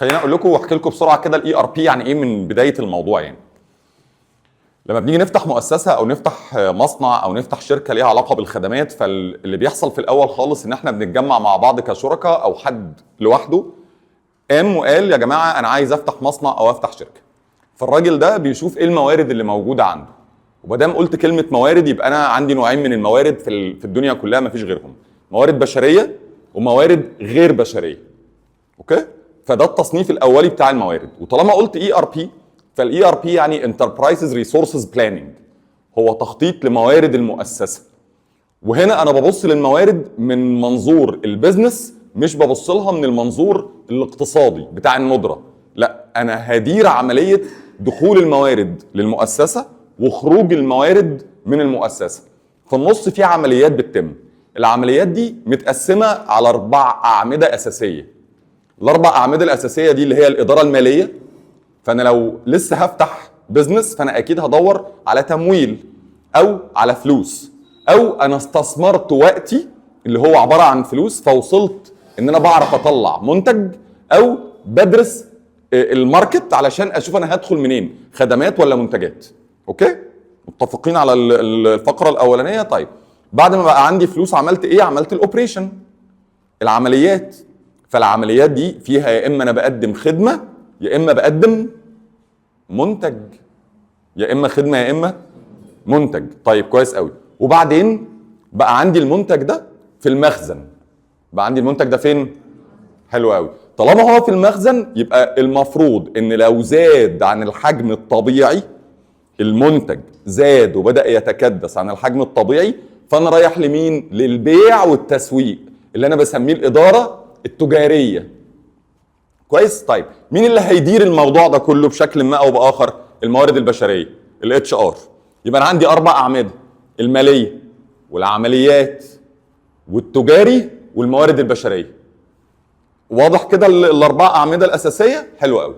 خليني اقول لكم واحكي لكم بسرعه كده الاي ار بي يعني ايه من بدايه الموضوع. يعني لما بنيجي نفتح مؤسسه او نفتح مصنع او نفتح شركه ليها علاقه بالخدمات، فاللي بيحصل في الاول خالص ان احنا بنتجمع مع بعض كشركاء او حد لوحده قام وقال يا جماعه انا عايز افتح مصنع او افتح شركه. فالراجل ده بيشوف ايه الموارد اللي موجوده عنده، ومادام قلت كلمه موارد يبقى انا عندي نوعين من الموارد في الدنيا كلها مفيش غيرهم، موارد بشريه وموارد غير بشريه. اوكي؟ فده التصنيف الاولي بتاع الموارد. وطالما قلت اي ار بي فالاي ار بي يعني انتربرايزز ريسورسز بلاننج، هو تخطيط لموارد المؤسسه. وهنا انا ببص للموارد من منظور البيزنس، مش ببص لها من المنظور الاقتصادي بتاع الندره. لا، انا هدير عمليه دخول الموارد للمؤسسه وخروج الموارد من المؤسسه. في النص في عمليات بتتم، العمليات دي متقسمه على 4 اعمده اساسيه. ال4 اعمده الاساسيه دي اللي هي الاداره الماليه، فانا لو لسه هفتح بزنس فانا اكيد هدور على تمويل او على فلوس، او انا استثمرت وقتي اللي هو عباره عن فلوس فوصلت ان انا بعرف اطلع منتج، او بدرس الماركت علشان اشوف انا هدخل منين، خدمات ولا منتجات. اوكي؟ متفقين على الفقره الاولانيه؟ طيب بعد ما بقى عندي فلوس عملت ايه؟ عملت الاوبريشن، العمليات. فالعمليات دي فيها يا اما انا بقدم خدمه يا اما بقدم منتج، يا اما خدمه يا اما منتج. طيب كويس قوي. وبعدين بقى عندي المنتج ده في المخزن. بقى عندي المنتج ده فين؟ حلو قوي. طالما هو في المخزن يبقى المفروض ان لو زاد عن الحجم الطبيعي، المنتج زاد وبدأ يتكدس عن الحجم الطبيعي، فانا رايح لمين؟ للبيع والتسويق اللي انا بسميه الاداره التجاريه. كويس؟ طيب مين اللي هيدير الموضوع ده كله بشكل ما او باخر؟ الموارد البشريه، الاتش ار. يبقى انا عندي 4 اعمده، الماليه والعمليات والتجاري والموارد البشريه. واضح كده ال4 اعمده الاساسيه؟ حلو قوي.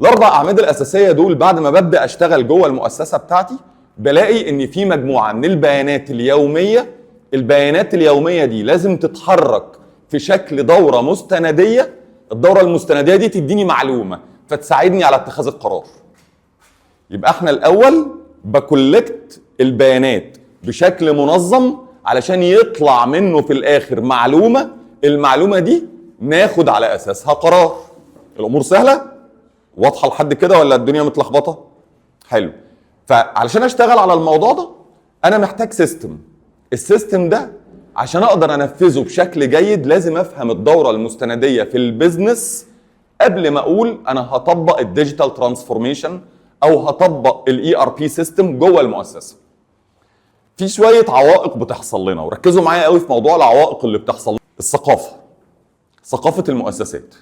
ال4 اعمده الاساسيه دول بعد ما ببدا اشتغل جوه المؤسسه بتاعتي بلاقي ان في مجموعه من البيانات اليوميه. البيانات اليوميه دي لازم تتحرك في شكل دوره مستنديه. الدوره المستنديه دي تديني معلومه فتساعدني على اتخاذ القرار. يبقى احنا الاول بكولكت البيانات بشكل منظم علشان يطلع منه في الاخر معلومه، المعلومه دي ناخد على اساسها قرار. الامور سهله؟ واضحه لحد كده ولا الدنيا متلخبطه؟ حلو. فعلشان اشتغل على الموضوع ده انا محتاج سيستم. السيستم ده عشان اقدر انفذه بشكل جيد لازم افهم الدوره المستنديه في البيزنس قبل ما اقول انا هطبق الديجيتال ترانسفورميشن او هطبق الاي ار بي سيستم جوه المؤسسه. في شويه عوائق بتحصل لنا، وركزوا معايا قوي في موضوع العوائق اللي بتحصل لنا. الثقافه، ثقافه المؤسسات.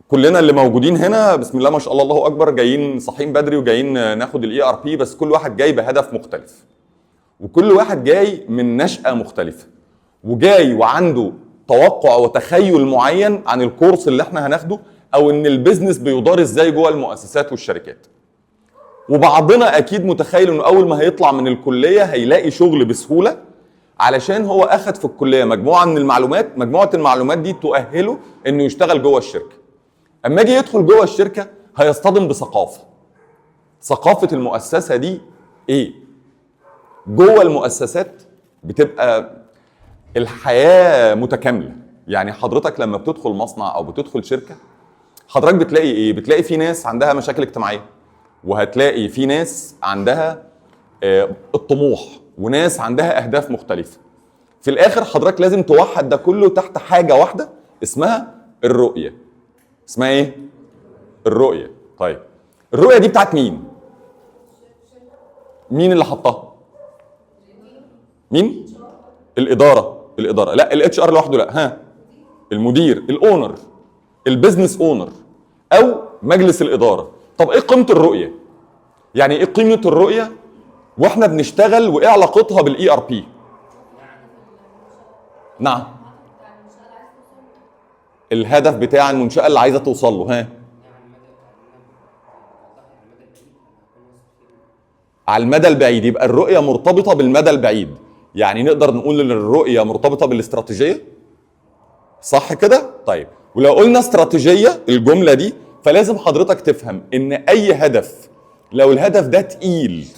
كلنا اللي موجودين هنا بسم الله ما شاء الله الله اكبر جايين صاحيين بدري وجايين ناخد الاي ار بي، بس كل واحد جاي بهدف مختلف، وكل واحد جاي من نشأة مختلفة، وجاي وعنده توقع وتخيل معين عن الكورس اللي احنا هناخده او ان البيزنس بيدار ازاي جوه المؤسسات والشركات. وبعضنا اكيد متخيل انه اول ما هيطلع من الكلية هيلاقي شغل بسهولة علشان هو اخد في الكلية مجموعة من المعلومات، مجموعة المعلومات دي تؤهله انه يشتغل جوه الشركة. اما يجي يدخل جوه الشركة هيصطدم بثقافة. ثقافة المؤسسة دي ايه؟ جوه المؤسسات بتبقى الحياة متكاملة. يعني حضرتك لما بتدخل مصنع او بتدخل شركة حضرتك بتلاقي ايه؟ بتلاقي في ناس عندها مشاكل اجتماعية، وهتلاقي في ناس عندها الطموح، وناس عندها اهداف مختلفة. في الاخر حضرتك لازم توحد ده كله تحت حاجة واحدة اسمها الرؤية. اسمها ايه؟ الرؤية. طيب الرؤية دي بتاعت مين؟ مين اللي حطها؟ مين؟ الإدارة. لا الاتش ار لوحده لا. ها؟ المدير، الاونر، البيزنس اونر، او مجلس الإدارة. طب ايه قيمة الرؤية؟ يعني ايه قيمة الرؤية واحنا بنشتغل وايه علاقتها بالاي ار بي؟ نعم. الهدف بتاع المنشأة اللي عايزة توصل له. ها؟ على المدى البعيد. يبقى الرؤية مرتبطة بالمدى البعيد. يعني نقدر نقول ان الرؤية مرتبطة بالاستراتيجية. صح كده؟ طيب ولو قلنا استراتيجيه الجمله دي، فلازم حضرتك تفهم ان اي هدف لو الهدف ده تقيل،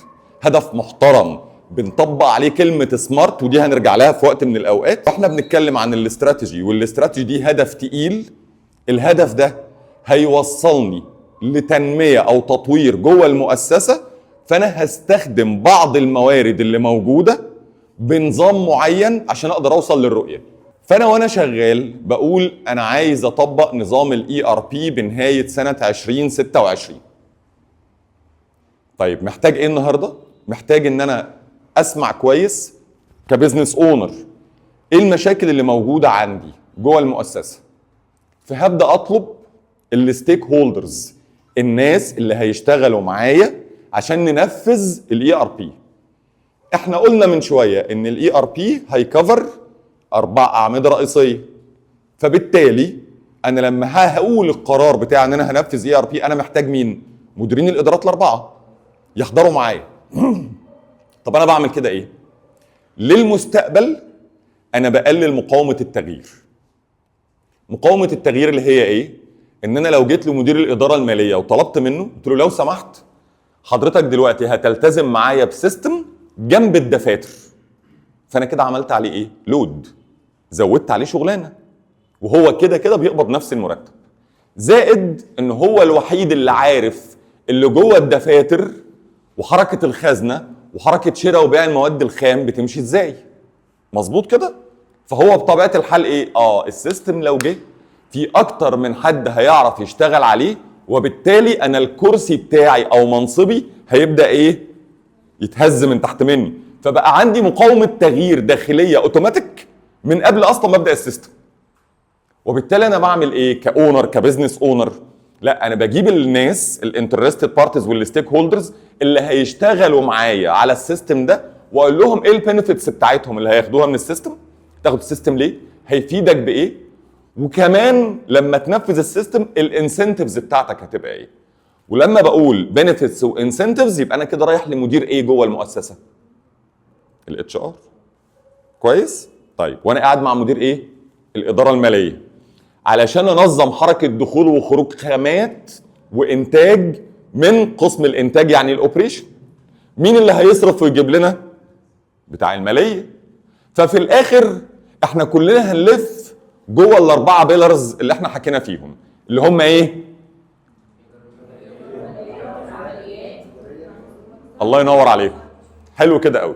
هدف محترم بنطبق عليه كلمه سمارت، ودي هنرجع لها في وقت من الاوقات، واحنا بنتكلم عن الاستراتيجي، والاستراتيجي دي هدف تقيل، الهدف ده هيوصلني لتنميه او تطوير جوه المؤسسه، فانا هستخدم بعض الموارد اللي موجوده بنظام معين عشان اقدر اوصل للرؤيه. فانا وانا شغال بقول انا عايز اطبق نظام الاي ار بي بنهايه سنه 2026. طيب محتاج ايه النهارده؟ محتاج ان انا اسمع كويس كبزنس اونر ايه المشاكل اللي موجوده عندي جوه المؤسسه، فهبدا اطلب الستيك هولدرز، الناس اللي هيشتغلوا معايا عشان ننفذ الاي ار بي. احنا قلنا من شويه ان الاي ار بي هيكفر 4 اعمده رئيسيه، فبالتالي انا لما هقول القرار بتاع ان انا هنفذ اي ار بي، انا محتاج مين؟ مديرين الادارات ال4 يحضروا معايا. طب انا بعمل كده ايه؟ للمستقبل انا بقلل مقاومه التغيير. مقاومه التغيير اللي هي ايه؟ ان انا لو جيت لمدير الاداره الماليه وطلبت منه، قلت له لو سمحت حضرتك دلوقتي هتلتزم معايا بسيستم جنب الدفاتر، فانا كده عملت عليه ايه؟ لود، زودت عليه شغلانه، وهو كده كده بيقبض نفس المرتب، زائد ان هو الوحيد اللي عارف اللي جوه الدفاتر وحركه الخزنه وحركه شراء وبيع المواد الخام بتمشي ازاي. مظبوط كده؟ فهو بطبيعه الحال ايه؟ السيستم لو جه في اكتر من حد هيعرف يشتغل عليه، وبالتالي انا الكرسي بتاعي او منصبي هيبدا ايه؟ يتهز من تحت مني، فبقى عندي مقاومه تغيير داخليه اوتوماتيك من قبل اصلا ما ابدا السيستم. وبالتالي انا بعمل ايه كاونر كبزنس اونر؟ لا، انا بجيب الناس الانترستد بارتيز والستيك هولدرز اللي هيشتغلوا معايا على السيستم ده، واقول لهم ايه البنفيتس بتاعتهم اللي هياخدوها من السيستم، تاخد السيستم ليه، هيفيدك بايه، وكمان لما تنفذ السيستم الانسنتيفز بتاعتك هتبقى ايه. ولما بقول بنفيتس وانسنتيفز يبقى انا كده رايح لمدير ايه جوه المؤسسه؟ الاتش ار. كويس؟ طيب وانا قاعد مع مدير ايه؟ الاداره الماليه، علشان انظم حركه دخول وخروج خامات وانتاج من قسم الانتاج يعني الاوبريشن. مين اللي هيصرف ويجيب لنا؟ بتاع الماليه. ففي الاخر احنا كلنا هنلف جوه ال4 بيلرز اللي احنا حكينا فيهم، اللي هم ايه؟ الله ينور عليكم. حلو كده قوي.